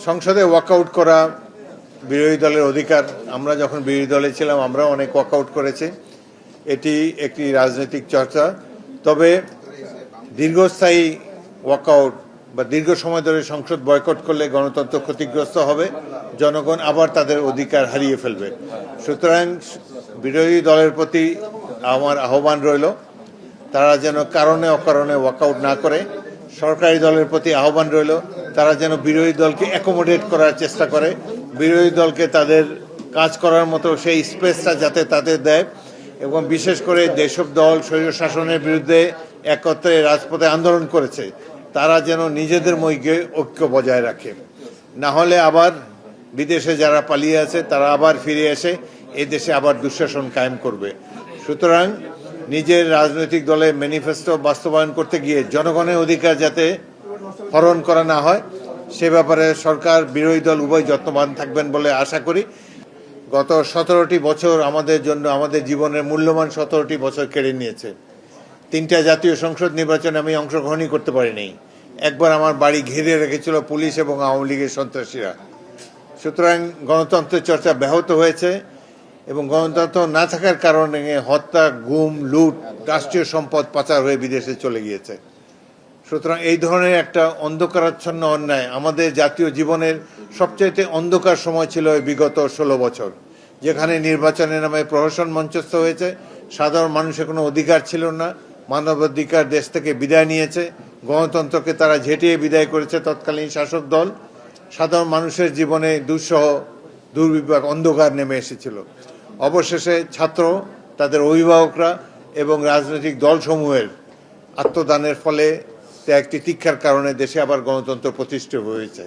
সংসদে ওয়াকআউট করা বিরোধী দলের অধিকার। আমরা যখন বিরোধী দলে ছিলাম আমরাও অনেক ওয়াকআউট করেছি। এটি একটি রাজনৈতিক চর্চা। তবে দীর্ঘস্থায়ী ওয়াকআউট বা দীর্ঘ সময় ধরে সংসদ বয়কট করলে গণতন্ত্র ক্ষতিগ্রস্ত হবে, জনগণ আবার তাদের অধিকার হারিয়ে ফেলবে। সুতরাং বিরোধী দলের প্রতি আমার আহ্বান রইল, তারা যেন কারণে অকারণে ওয়াকআউট না করে। সরকারি দলের প্রতি আহ্বান রইল, তারা যেন বিরোধী দলকে অ্যাকোমোডেট করার চেষ্টা করে, বিরোধী দলকে তাদের কাজ করার মতো সেই স্পেসটা যাতে তাদের দেয়, এবং বিশেষ করে যেসব দল স্বৈরশাসনের বিরুদ্ধে একত্রে রাজপথে আন্দোলন করেছে তারা যেন নিজেদের মধ্যে ঐক্য বজায় রাখে। না হলে আবার বিদেশে যারা পালিয়ে আছে তারা আবার ফিরে এসে এই দেশে আবার দুঃশাসন কায়েম করবে। সুতরাং নিজের রাজনৈতিক দলের ম্যানিফেস্টো বাস্তবায়ন করতে গিয়ে জনগণের অধিকার যাতে হরণ করা না হয় সে ব্যাপারে সরকার বিরোধী দল উভয় যত্নবান থাকবেন বলে আশা করি। গত 17টি বছর আমাদের জন্য, আমাদের জীবনের মূল্যবান 17টি বছর কেড়ে নিয়েছে। 3টা জাতীয় সংসদ নির্বাচনে আমি অংশগ্রহণই করতে পারিনি। একবার আমার বাড়ি ঘিরে রেখেছিল পুলিশ এবং আওয়ামী লীগের সন্ত্রাসীরা। সুতরাং গণতন্ত্রের চর্চা ব্যাহত হয়েছে এবং গণতন্ত্র না থাকার কারণে হত্যা, গুম, লুট, রাষ্ট্রীয় সম্পদ পাচার হয়ে বিদেশে চলে গিয়েছে। সুতরাং এই ধরনের একটা অন্ধকারাচ্ছন্ন অন্যায় আমাদের জাতীয় জীবনের সবচাইতে অন্ধকার সময় ছিল বিগত 16 বছর, যেখানে নির্বাচনের নামে প্রহসন মঞ্চস্থ হয়েছে, সাধারণ মানুষের কোনো অধিকার ছিল না, মানবাধিকার দেশ থেকে বিদায় নিয়েছে, গণতন্ত্রকে তারা ঝেঁটিয়ে বিদায় করেছে তৎকালীন শাসক দল। সাধারণ মানুষের জীবনে দুঃসহ দুর্বিপাক অন্ধকার নেমে এসেছিল। অবশেষে ছাত্র, তাদের অভিভাবকরা এবং রাজনৈতিক দলসমূহের আত্মদানের ফলে ত্যাগ তিতিক্ষার কারণে দেশে আবার গণতন্ত্র প্রতিষ্ঠিত হয়েছে।